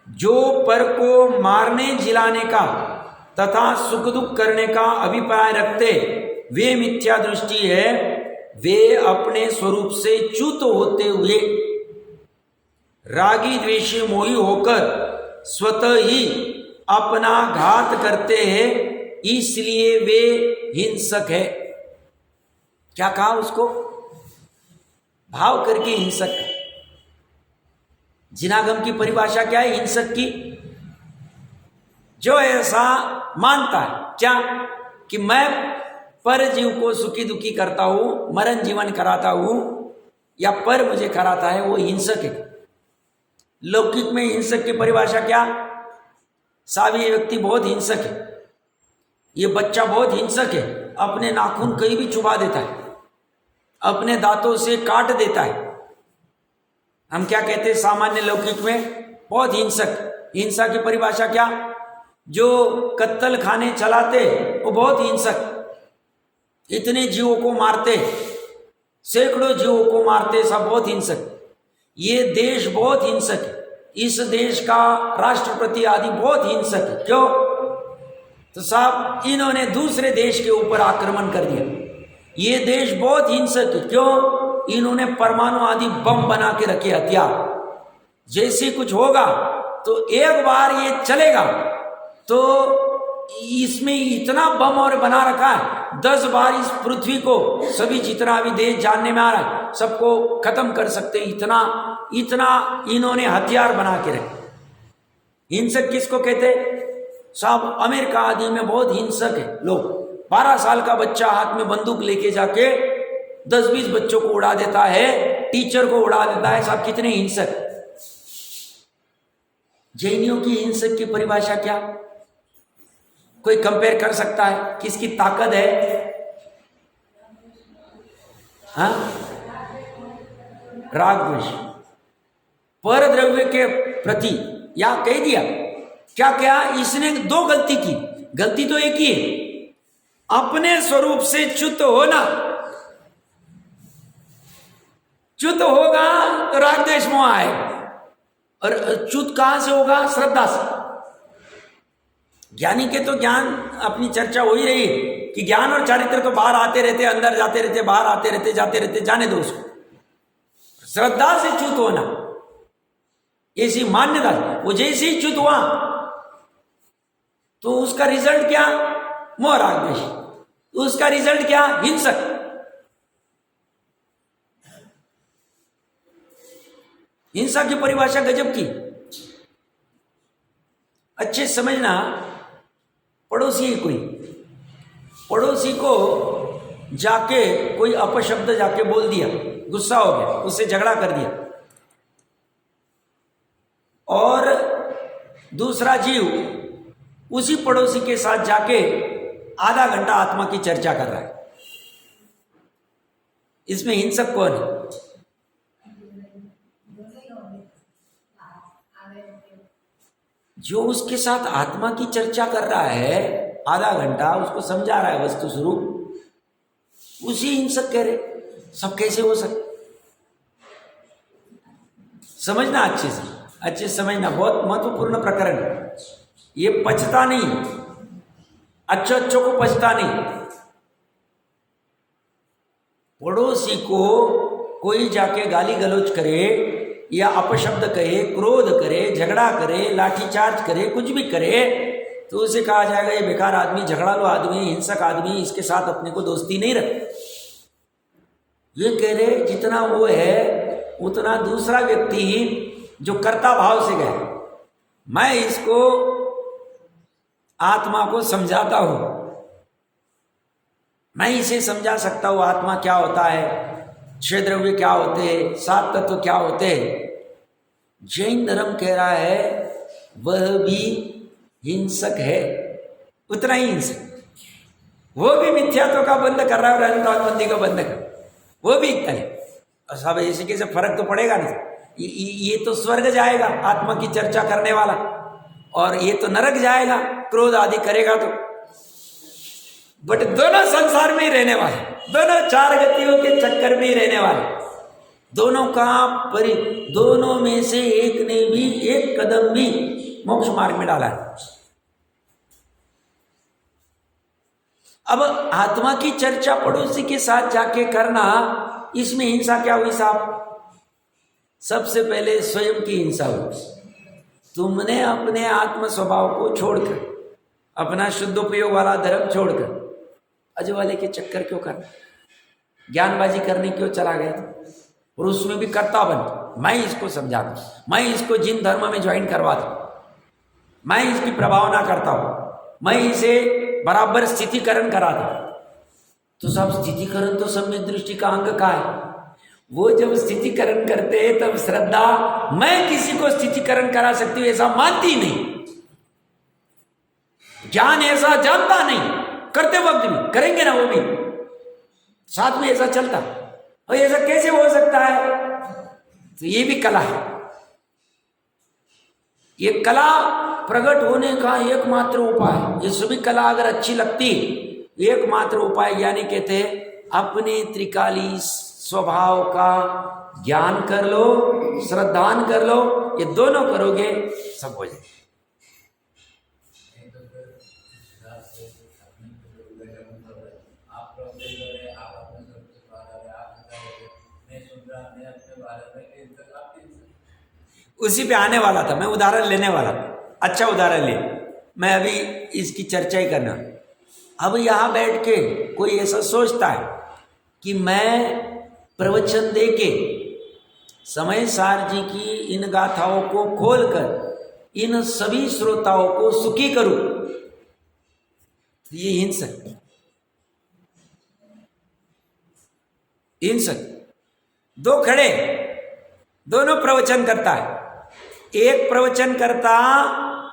जो पर को मारने जिलाने का तथा सुख दुख करने का अभिप्राय रखते, वे मिथ्या दृष्टि है, वे अपने स्वरूप से च्युत होते हुए रागी द्वेषी मोही होकर स्वतः ही अपना घात करते हैं, इसलिए वे हिंसक है। क्या कहा उसको, भाव करके हिंसक। जिनागम की परिभाषा क्या है हिंसक की, जो ऐसा मानता है क्या कि मैं पर जीव को सुखी दुखी करता हूं, मरण जीवन कराता हूं, या पर मुझे कराता है, वो हिंसक है। लौकिक में हिंसक की परिभाषा क्या, साहब ये व्यक्ति बहुत हिंसक है, ये बच्चा बहुत हिंसक है, अपने नाखून कहीं भी चुबा देता है, अपने दांतों से काट देता है। हम क्या कहते हैं सामान्य लौकिक में, बहुत हिंसक। हिंसा की परिभाषा क्या, जो कत्ल खाने चलाते वो बहुत हिंसक, इतने जीवों को मारते, सैकड़ों जीवों को मारते, सब बहुत हिंसक। ये देश बहुत हिंसक है, इस देश का राष्ट्रपति आदि बहुत हिंसक है। क्यों, तो साहब इन्होंने दूसरे देश के ऊपर आक्रमण कर दिया। ये देश बहुत हिंसक है, क्यों, इन्होंने परमाणु आदि बम बना के रखे हथियार। जैसे कुछ होगा तो एक बार ये चलेगा तो इसमें इतना बम और बना रखा है, 10 बार इस पृथ्वी को, सभी जितना भी देश जानने में आ रहा है, सबको खत्म कर सकते, इतना इतना इन्होंने हथियार बना के रखे। हिंसक किसको कहते? साहब अमेरिका आदि में बहुत हिंसक है लोग। 12 साल का बच्चा हाथ में बंदूक लेके जाके 10-20 बच्चों को उड़ा देता है, टीचर को उड़ा देता है। साहब कितने हिंसक। जैनियों की हिंसक की परिभाषा क्या? कोई कंपेयर कर सकता है? किसकी ताकत है? हाँ, राग द्वेष, पर द्रव्य के प्रति। या कह दिया क्या क्या इसने 2 गलती की। गलती तो एक ही है, अपने स्वरूप से च्युत होना। च्युत होगा तो राग द्वेष मोह आएगा। और च्युत कहां से होगा? श्रद्धा से। ज्ञानी के तो ज्ञान अपनी चर्चा हो ही रही है कि ज्ञान और चारित्र तो बाहर आते रहते, अंदर जाते रहते, बाहर आते रहते, जाते रहते, जाने दो उसको। श्रद्धा से च्युत होना, ऐसी मान्यता। वो जैसे ही च्युत हुआ तो उसका रिजल्ट क्या? मोह राग द्वेष। तो उसका रिजल्ट क्या? हिंसक। हिंसा की परिभाषा गजब की। अच्छे समझना, पड़ोसी को जाके कोई अपशब्द जाके बोल दिया, गुस्सा हो गया, उससे झगड़ा कर दिया, और दूसरा जीव उसी पड़ोसी के साथ जाके आधा घंटा आत्मा की चर्चा कर रहा है। इसमें हिंसक कौन है? जो उसके साथ आत्मा की चर्चा कर रहा है आधा घंटा, उसको समझा रहा है वस्तु स्वरूप, उसी हिंसक कह रहे। सब कैसे हो सकते? समझना अच्छे से समझना, बहुत महत्वपूर्ण प्रकरण। ये पचता नहीं, अच्छों को पचता नहीं। पड़ोसी को कोई जाके गाली गलौज करे या अपशब्द कहे, क्रोध करे, झगड़ा करे, लाठीचार्ज करे, कुछ भी करे, तो उसे कहा जाएगा ये बेकार आदमी, झगड़ालू आदमी, हिंसक आदमी, इसके साथ अपने को दोस्ती नहीं रख। ये कह रहे जितना वो है उतना दूसरा व्यक्ति जो कर्ता भाव से गए, मैं इसको आत्मा को समझाता हूं, मैं इसे समझा सकता हूं आत्मा क्या होता है, 6 द्रव्य क्या होते हैं, 7 तत्व क्या होते हैं। जैन धर्म कह रहा है वह भी हिंसक है, उतना ही हिंसक। वो भी मिथ्यात्व का बंध कर रहा है और अनंतवादबंदी का बंध कर, वो भी इतना ही। और सब ऐसे कैसे फर्क तो पड़ेगा नहीं। ये तो स्वर्ग जाएगा आत्मा की चर्चा करने वाला, और ये तो नरक जाएगा क्रोध आदि करेगा तो। बट दोनों संसार में ही रहने वाले, दोनों 4 गतियों के चक्कर में ही रहने वाले, दोनों का दोनों में से एक ने भी एक कदम भी मोक्ष मार्ग में डाला है। अब आत्मा की चर्चा पड़ोसी के साथ जाके करना, इसमें हिंसा क्या हुई साहब? सबसे पहले स्वयं की हिंसा हुई। तुमने अपने आत्म स्वभाव को छोड़कर, अपना शुद्ध उपयोग वाला धर्म छोड़कर अजय वाले के चक्कर क्यों करना, ज्ञानबाजी करने क्यों चला गया था? और उसमें भी कर्ता बन, मैं इसको समझा दूं, मैं इसको जिन धर्म में ज्वाइन करवा दूं, मैं इसकी प्रभावना करता हूं, मैं इसे बराबर स्थितिकरण करा दूं। तो सब स्थितिकरण तो सम्यक दृष्टि का अंग का है। वो जब स्थितिकरण करते हैं तब श्रद्धा मैं किसी को स्थितिकरण करा सकती हूं ऐसा मानती नहीं, ज्ञान ऐसा जानता नहीं, करते वक्त भी करेंगे ना वो भी साथ में ऐसा चलता। और ऐसा कैसे हो सकता है? तो ये भी कला है। ये कला प्रकट होने का एकमात्र उपाय, ये सभी कला अगर अच्छी लगती, एकमात्र उपाय ज्ञानी कहते हैं अपने त्रिकाली स्वभाव का ज्ञान कर लो, श्रद्धान कर लो। ये दोनों करोगे सब हो जाए। उसी पे आने वाला था, मैं उदाहरण लेने वाला था, अच्छा उदाहरण ले, मैं अभी इसकी चर्चा ही करना। अब यहाँ बैठ के कोई ऐसा सोचता है कि मैं प्रवचन दे के समय सार जी की इन गाथाओं को खोलकर इन सभी श्रोताओं को सुखी करूं, ये हिंसक दो खड़े, दोनों प्रवचन करता है। एक प्रवचन करता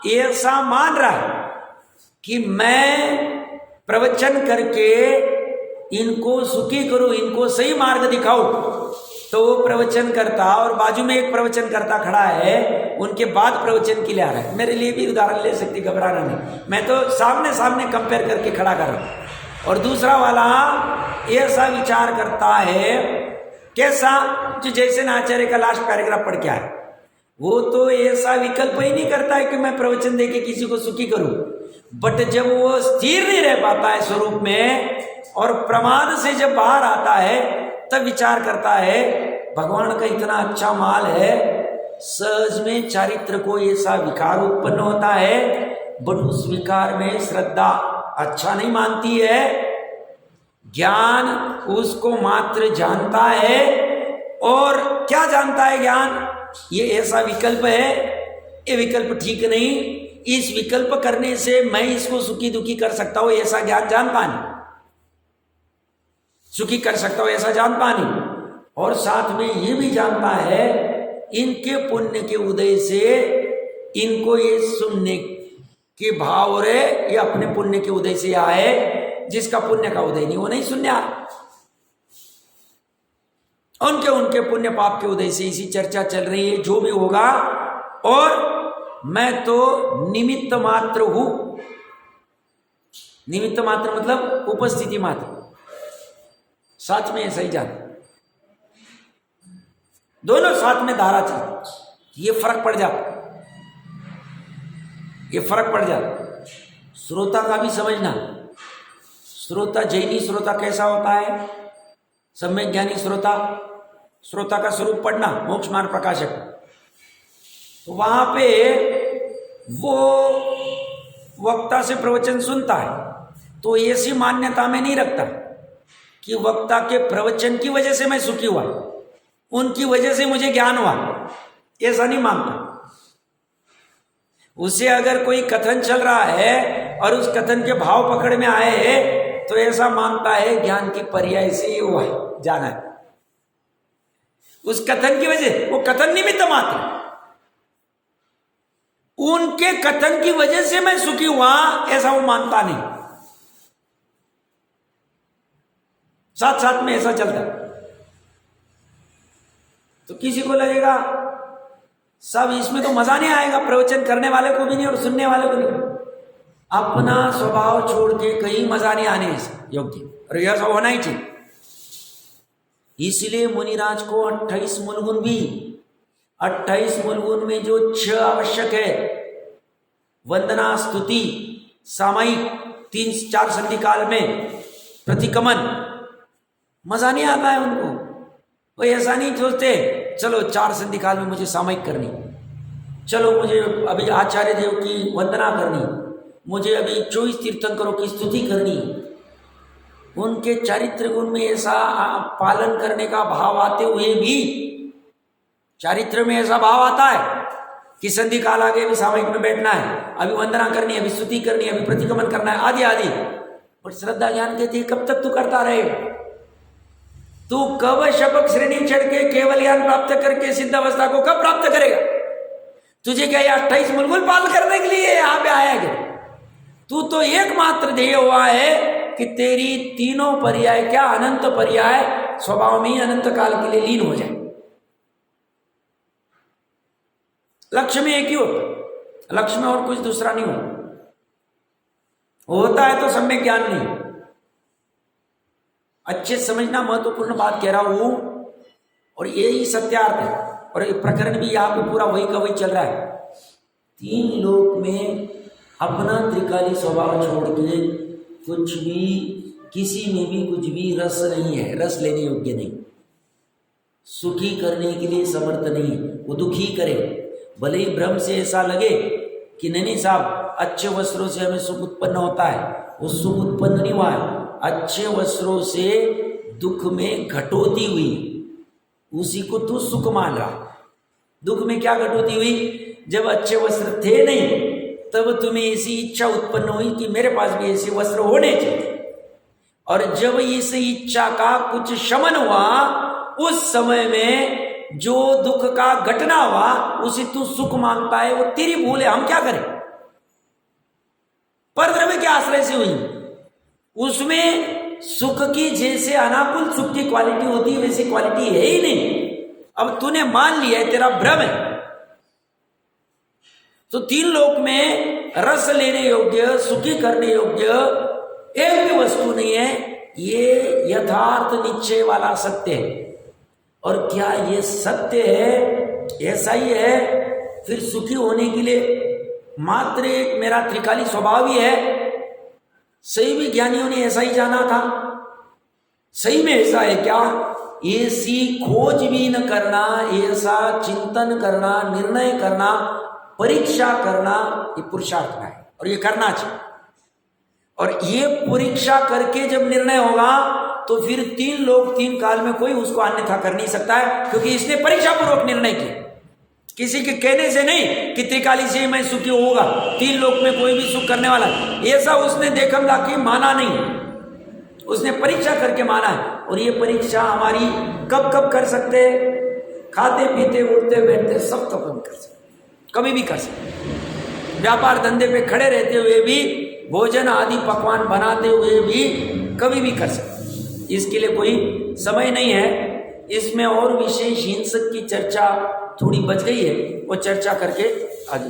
ऐसा मान रहा है कि मैं प्रवचन करके इनको सुखी करूं, इनको सही मार्ग दिखाऊं, तो वो प्रवचन करता और बाजू में एक प्रवचन करता खड़ा है, उनके बाद प्रवचन के लिए आ रहा है। मेरे लिए भी उदाहरण ले सकती, घबराना नहीं, मैं तो सामने सामने कंपेयर करके खड़ा कर रहा हूं। और दूसरा वाला ऐसा विचार करता है, कैसा, जो जैसे आचार्य का लास्ट पैराग्राफ पढ़ के आए, वो तो ऐसा विकल्प ही नहीं करता है कि मैं प्रवचन देके किसी को सुखी करूं, बट जब वो स्थिर नहीं रह पाता है स्वरूप में और प्रमाद से जब बाहर आता है, तब विचार करता है भगवान का इतना अच्छा माल है, सहज में चारित्र को ऐसा विकार उत्पन्न होता है, बट उस विकार में श्रद्धा अच्छा नहीं मानती है, ज्ञान उसको मात्र जानता है। और क्या जानता है ज्ञान? ये ऐसा विकल्प है, ये विकल्प ठीक नहीं, इस विकल्प करने से मैं इसको सुखी दुखी कर सकता हूं, ऐसा ज्ञान जानता नहीं, सुखी कर सकता हूं ऐसा जानता नहीं। और साथ में ये भी जानता है इनके पुण्य के उदय से इनको ये सुनने के भाव हो रहे, ये अपने पुण्य के उदय से आए, जिसका पुण्य का उदय नहीं वो नहीं सुनने आ, उनके पुण्य पाप के उदय से इसी चर्चा चल रही है, जो भी होगा। और मैं तो निमित्त मात्र हूं, निमित्त मात्र मतलब उपस्थिति मात्र, साथ में ऐसा ही जान, दोनों साथ में धारा चलती, ये फर्क पड़ जाता, ये फर्क पड़ जाता। श्रोता का भी समझना, श्रोता जैनी श्रोता कैसा होता है, सम्यक ज्ञानी श्रोता, श्रोता का स्वरूप पढ़ना मोक्ष मार्ग प्रकाशक, तो वहां पे वो वक्ता से प्रवचन सुनता है, तो ऐसी मान्यता में नहीं रखता कि वक्ता के प्रवचन की वजह से मैं सुखी हुआ, उनकी वजह से मुझे ज्ञान हुआ, ऐसा नहीं मानता। उसे अगर कोई कथन चल रहा है और उस कथन के भाव पकड़ में आए हैं, तो ऐसा मानता है ज्ञान की पर्याय से ये हुआ है, जाना है उस कथन की वजह, वो कथन निमित्त मात्र, उनके कथन की वजह से मैं सुखी हुआ, ऐसा वो मानता नहीं। साथ साथ में ऐसा चलता, तो किसी को लगेगा सब इसमें तो मजा नहीं आएगा, प्रवचन करने वाले को भी नहीं और सुनने वाले को नहीं, अपना स्वभाव छोड़ के कहीं मजा नहीं आने योग्य, और यह सब होना ही चाहिए। इसलिए मुनिराज को 28 मूलगुण भी, 28 मूलगुण में जो 6 आवश्यक है, वंदना, स्तुति, सामयिक, 3-4 संधि काल में प्रतिकमन, मजा नहीं आता है उनको। वो ऐसा नहीं सोचते चलो 4 संधि काल में मुझे सामयिक करनी, चलो मुझे अभी आचार्य देव की वंदना करनी, मुझे अभी 24 तीर्थंकरों की स्तुति करनी। उनके चारित्र गुण में ऐसा पालन करने का भाव आते हुए भी, चारित्र में ऐसा भाव आता है कि संधि काल आगे अभी सामयिक में बैठना है, अभी वंदना करनी है, अभी स्तुति करनी है, अभी प्रतिक्रमण करना है, आदि आदि। पर श्रद्धा ज्ञान कहती है कब तक तू करता रहे, तू कब शपक श्रेणी चढ़ के केवल ज्ञान प्राप्त करके सिद्ध अवस्था को कब प्राप्त करेगा? तुझे क्या ये 28 मूलगुण पालन करने के लिए यहाँ पे आया क्या? तू तो एकमात्र ध्येय हुआ है कि तेरी तीनों पर्याय, क्या अनंत पर्याय स्वभाव में ही अनंत काल के लिए लीन हो जाए। लक्ष्य में एक ही होता, लक्ष्य में और कुछ दूसरा नहीं होता है तो सम्यक ज्ञान नहीं। अच्छे समझना, महत्वपूर्ण बात कह रहा हूं, और यही सत्यार्थ है। और ये प्रकरण भी यहाँ पे पूरा वही का वही चल रहा है। 3 लोक में अपना त्रिकाली स्वभाव छोड़ के कुछ भी, किसी में भी कुछ भी रस नहीं है, रस लेने योग्य नहीं, सुखी करने के लिए समर्थ नहीं। वो दुखी करे, भले ही भ्रम से ऐसा लगे कि नहीं साहब अच्छे वस्त्रों से हमें सुख उत्पन्न होता है, वो सुख उत्पन्न नहीं हुआ है, अच्छे वस्त्रों से दुख में घटोती हुई। उसी को तू सुख मान रहा। दुख में क्या कटौती हुई? जब अच्छे वस्त्र थे नहीं तब तुम्हें ऐसी इच्छा उत्पन्न हुई कि मेरे पास भी ऐसे वस्त्र होने चाहिए, और जब इस इच्छा का कुछ शमन हुआ उस समय में जो दुख का घटना हुआ उसे तू सुख मानता है, वो तेरी भूल है, हम क्या करें? परद्रव्य के आश्रय से हुई, उसमें सुख की जैसे अनाकुल सुख की क्वालिटी होती है वैसी क्वालिटी है ही नहीं। अब तूने मान लिया है, तेरा भ्रम है। तो तीन लोक में रस लेने योग्य, सुखी करने योग्य एक भी वस्तु नहीं है, ये यथार्थ निश्चय वाला सत्य है। और क्या ये सत्य है? ऐसा ही है। फिर सुखी होने के लिए मात्र एक मेरा त्रिकाली स्वभाव ही है। सही भी ज्ञानियों ने ऐसा ही जाना था। सही में ऐसा है क्या? ऐसी खोजबीन करना, ऐसा चिंतन करना, निर्णय करना, परीक्षा करना, ये पुरुषार्थ है और ये करना चाहिए। और ये परीक्षा करके जब निर्णय होगा तो फिर तीन लोग तीन काल में कोई उसको अन्यथा कर नहीं सकता है, क्योंकि इसने परीक्षा पूर्वक निर्णय किया, किसी के कहने से नहीं कि त्रिकाली से मैं सुखी होगा, तीन लोक में कोई भी सुख करने वाला, ऐसा उसने देखम लाके माना नहीं, उसने परीक्षा करके माना है। और ये परीक्षा हमारी कब कब कर सकते हैं? खाते पीते उठते बैठते सब कब कर सकते, कभी भी कर सकते। व्यापार धंधे पे खड़े रहते हुए भी, भोजन आदि पकवान बनाते हुए भी कभी भी कर सकते। इसके लिए कोई समय नहीं है। इसमें और विशेष हिंसक की चर्चा थोड़ी बच गई है, वो चर्चा करके आगे